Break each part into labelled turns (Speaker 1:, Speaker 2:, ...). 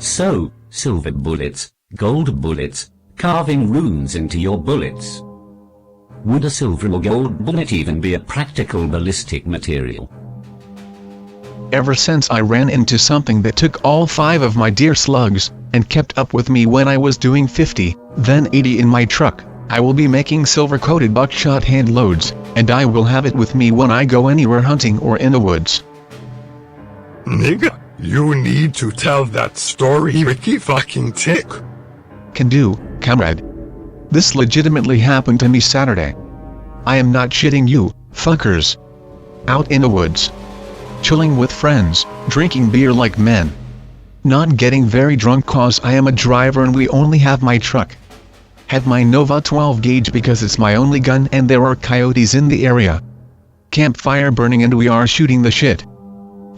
Speaker 1: So, silver bullets, gold bullets, carving runes into your bullets. Would a silver or gold bullet even be a practical ballistic material?
Speaker 2: Ever since I ran into something that took all 5 of my dear slugs, and kept up with me when I was doing 50, then 80 in my truck, I will be making silver-coated buckshot hand loads, and I will have it with me when I go anywhere hunting or in the woods.
Speaker 3: Nigga, you need to tell that story, Ricky fucking tick.
Speaker 2: Can do, comrade. This legitimately happened to me Saturday. I am not shitting you, fuckers. Out in the woods. Chilling with friends, drinking beer like men. Not getting very drunk cause I am a driver and we only have my truck. Have my Nova 12 gauge because it's my only gun and there are coyotes in the area. Campfire burning and we are shooting the shit.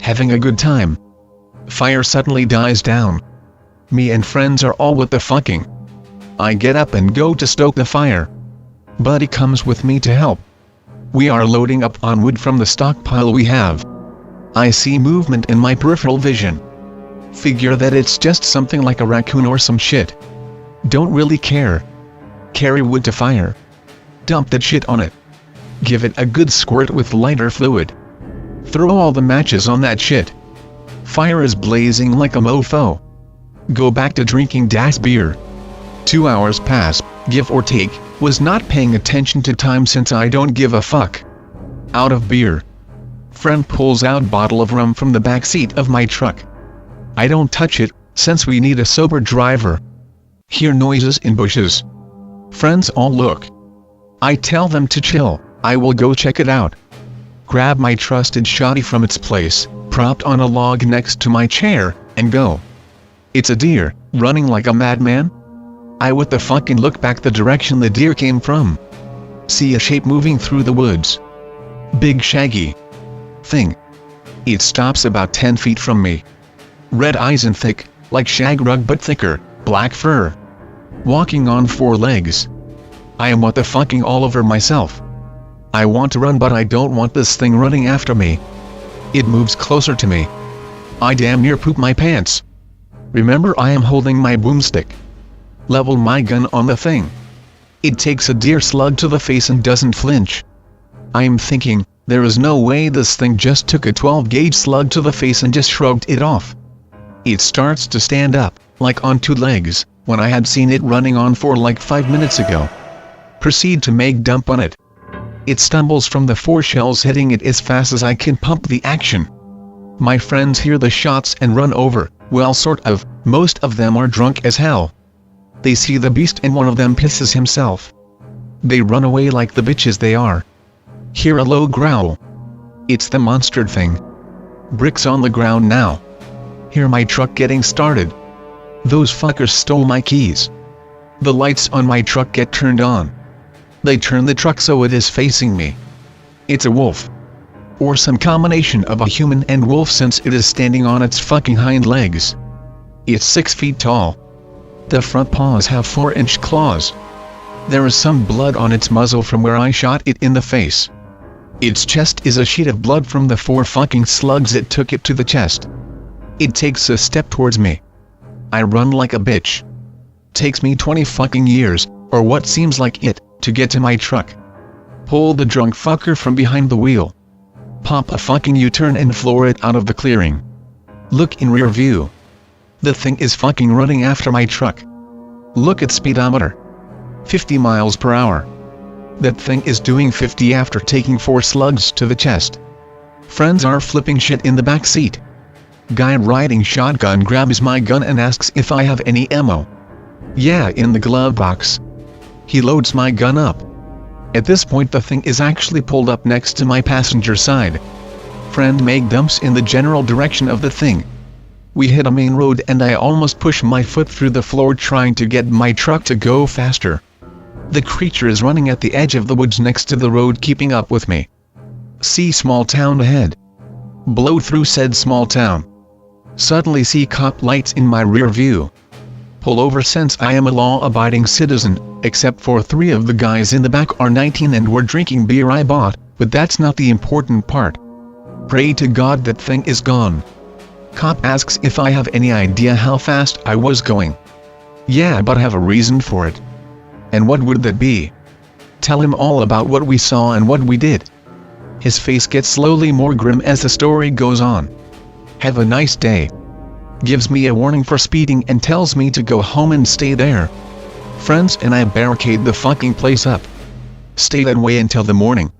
Speaker 2: Having a good time. Fire suddenly dies down. Me and friends are all with the fucking. I get up and go to stoke the fire. Buddy comes with me to help. We are loading up on wood from the stockpile we have. I see movement in my peripheral vision. Figure that it's just something like a raccoon or some shit. Don't really care. Carry wood to fire. Dump that shit on it. Give it a good squirt with lighter fluid. Throw all the matches on that shit. Fire is blazing like a mofo. Go back to drinking das beer. 2 hours pass, give or take, was not paying attention to time since I don't give a fuck. Out of beer. Friend pulls out bottle of rum from the back seat of my truck. I don't touch it, since we need a sober driver. Hear noises in bushes. Friends all look. I tell them to chill, I will go check it out. Grab my trusted shotty from its place, propped on a log next to my chair, and go. It's a deer, running like a madman. I with the fucking look back the direction the deer came from. See a shape moving through the woods. Big shaggy thing. It stops about 10 feet from me. Red eyes and thick, like shag rug but thicker, black fur. Walking on 4 legs. I am what the fucking all over myself. I want to run but I don't want this thing running after me. It moves closer to me. I damn near poop my pants. Remember I am holding my boomstick. Level my gun on the thing. It takes a deer slug to the face and doesn't flinch. I am thinking, there is no way this thing just took a 12 gauge slug to the face and just shrugged it off. It starts to stand up, like on 2 legs, when I had seen it running on 4 like 5 minutes ago. Proceed to make dump on it. It stumbles from the 4 shells hitting it as fast as I can pump the action. My friends hear the shots and run over, well sort of, most of them are drunk as hell. They see the beast and one of them pisses himself. They run away like the bitches they are. Hear a low growl. It's the monster thing. Bricks on the ground now. Hear my truck getting started. Those fuckers stole my keys. The lights on my truck get turned on. They turn the truck so it is facing me. It's a wolf. Or some combination of a human and wolf since it is standing on its fucking hind legs. It's 6 feet tall. The front paws have 4-inch claws. There is some blood on its muzzle from where I shot it in the face. Its chest is a sheet of blood from the 4 fucking slugs that took it to the chest. It takes a step towards me. I run like a bitch. Takes me 20 fucking years, or what seems like it, to get to my truck. Pull the drunk fucker from behind the wheel. Pop a fucking U-turn and floor it out of the clearing. Look in rear view. The thing is fucking running after my truck. Look at speedometer. 50 miles per hour. That thing is doing 50 after taking 4 slugs to the chest. Friends are flipping shit in the back seat. Guy riding shotgun grabs my gun and asks if I have any ammo. Yeah, in the glove box. He loads my gun up. At this point the thing is actually pulled up next to my passenger side. Friend make dumps in the general direction of the thing. We hit a main road and I almost push my foot through the floor trying to get my truck to go faster. The creature is running at the edge of the woods next to the road keeping up with me. See small town ahead. Blow through said small town. Suddenly see cop lights in my rear view. Pull over since I am a law-abiding citizen, except for 3 of the guys in the back are 19 and were drinking beer I bought, but that's not the important part. Pray to God that thing is gone. Cop asks if I have any idea how fast I was going. Yeah, but I have a reason for it. And what would that be? Tell him all about what we saw and what we did. His face gets slowly more grim as the story goes on. Have a nice day. Gives me a warning for speeding and tells me to go home and stay there. Friends and I barricade the fucking place up. Stay that way until the morning.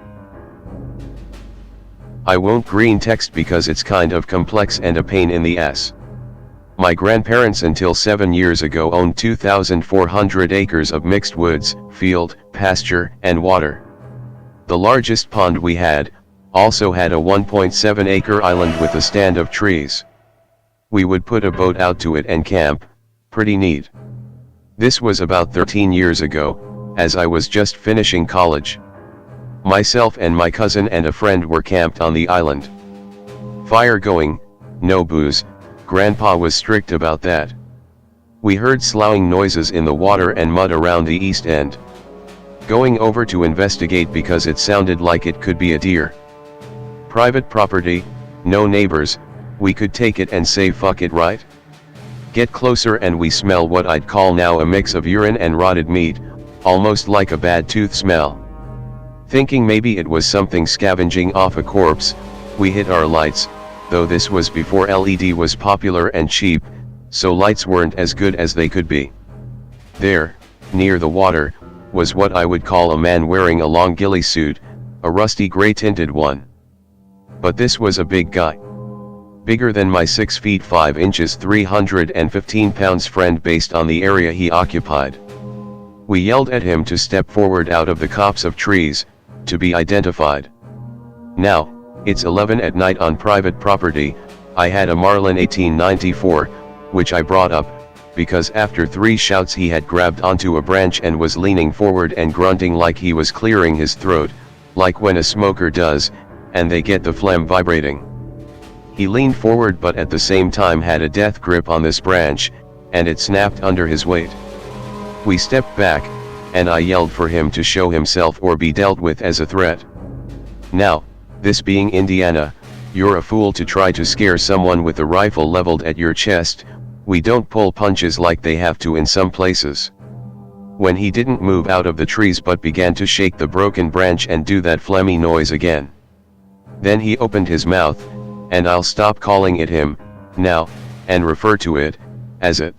Speaker 4: I won't green text because it's kind of complex and a pain in the ass. My grandparents until 7 years ago owned 2,400 acres of mixed woods, field, pasture, and water. The largest pond we had also had a 1.7 acre island with a stand of trees. We would put a boat out to it and camp. Pretty neat. This was about 13 years ago, as I was just finishing college. Myself and my cousin and a friend were camped on the island. Fire going, no booze, Grandpa was strict about that. We heard sloughing noises in the water and mud around the east end. Going over to investigate because it sounded like it could be a deer. Private property, no neighbors, we could take it and say fuck it, right? Get closer and we smell what I'd call now a mix of urine and rotted meat, almost like a bad tooth smell. Thinking maybe it was something scavenging off a corpse, we hit our lights, though this was before LED was popular and cheap, so lights weren't as good as they could be. There, near the water, was what I would call a man wearing a long ghillie suit, a rusty gray tinted one. But this was a big guy. Bigger than my 6 feet 5 inches 315 pounds friend based on the area he occupied. We yelled at him to step forward out of the copse of trees, to be identified. Now, it's 11 at night on private property. I had a Marlin 1894, which I brought up, because after 3 shouts he had grabbed onto a branch and was leaning forward and grunting like he was clearing his throat, like when a smoker does, and they get the phlegm vibrating. He leaned forward but at the same time had a death grip on this branch, and it snapped under his weight. We stepped back, and I yelled for him to show himself or be dealt with as a threat. Now, this being Indiana, you're a fool to try to scare someone with a rifle leveled at your chest. We don't pull punches like they have to in some places. When he didn't move out of the trees but began to shake the broken branch and do that phlegmy noise again. Then he opened his mouth, and I'll stop calling it him, now, and refer to it, as it.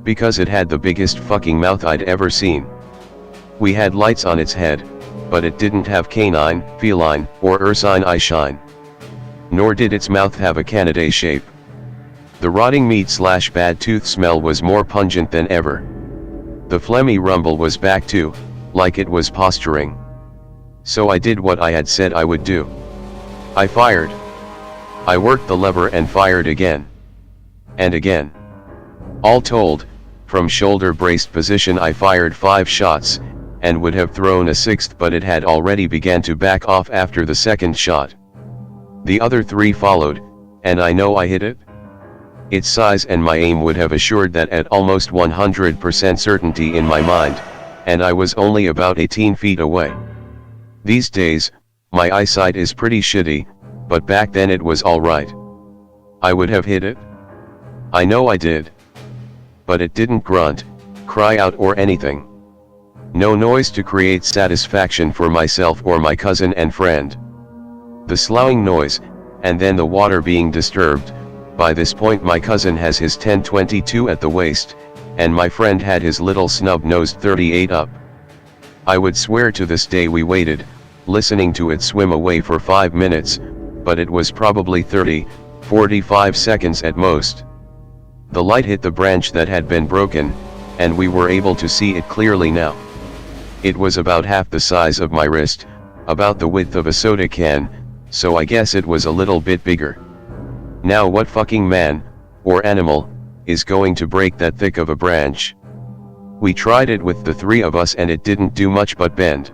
Speaker 4: Because it had the biggest fucking mouth I'd ever seen. We had lights on its head, but it didn't have canine, feline, or ursine eye shine. Nor did its mouth have a canidae shape. The rotting meat / bad tooth smell was more pungent than ever. The phlegmy rumble was back too, like it was posturing. So I did what I had said I would do. I fired. I worked the lever and fired again. And again. All told, from shoulder-braced position I fired 5 shots, and would have thrown a 6th but it had already began to back off after the 2nd shot. The other 3 followed, and I know I hit it. Its size and my aim would have assured that at almost 100% certainty in my mind, and I was only about 18 feet away. These days, my eyesight is pretty shitty, but back then it was alright. I would have hit it. I know I did. But it didn't grunt, cry out or anything. No noise to create satisfaction for myself or my cousin and friend. The sloughing noise, and then the water being disturbed. By this point my cousin has his 10-22 at the waist, and my friend had his little snub-nosed 38 up. I would swear to this day we waited, listening to it swim away for 5 minutes, but it was probably 30-45 seconds at most. The light hit the branch that had been broken, and we were able to see it clearly now. It was about half the size of my wrist, about the width of a soda can, so I guess it was a little bit bigger. Now what fucking man, or animal, is going to break that thick of a branch? We tried it with the 3 of us and it didn't do much but bend.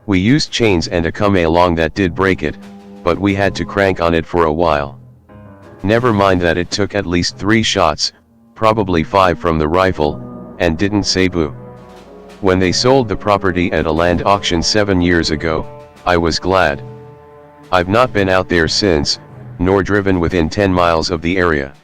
Speaker 4: We used chains and a come along that did break it, but we had to crank on it for a while. Never mind that it took at least 3 shots, probably 5 from the rifle, and didn't say boo. When they sold the property at a land auction 7 years ago, I was glad. I've not been out there since, nor driven within 10 miles of the area.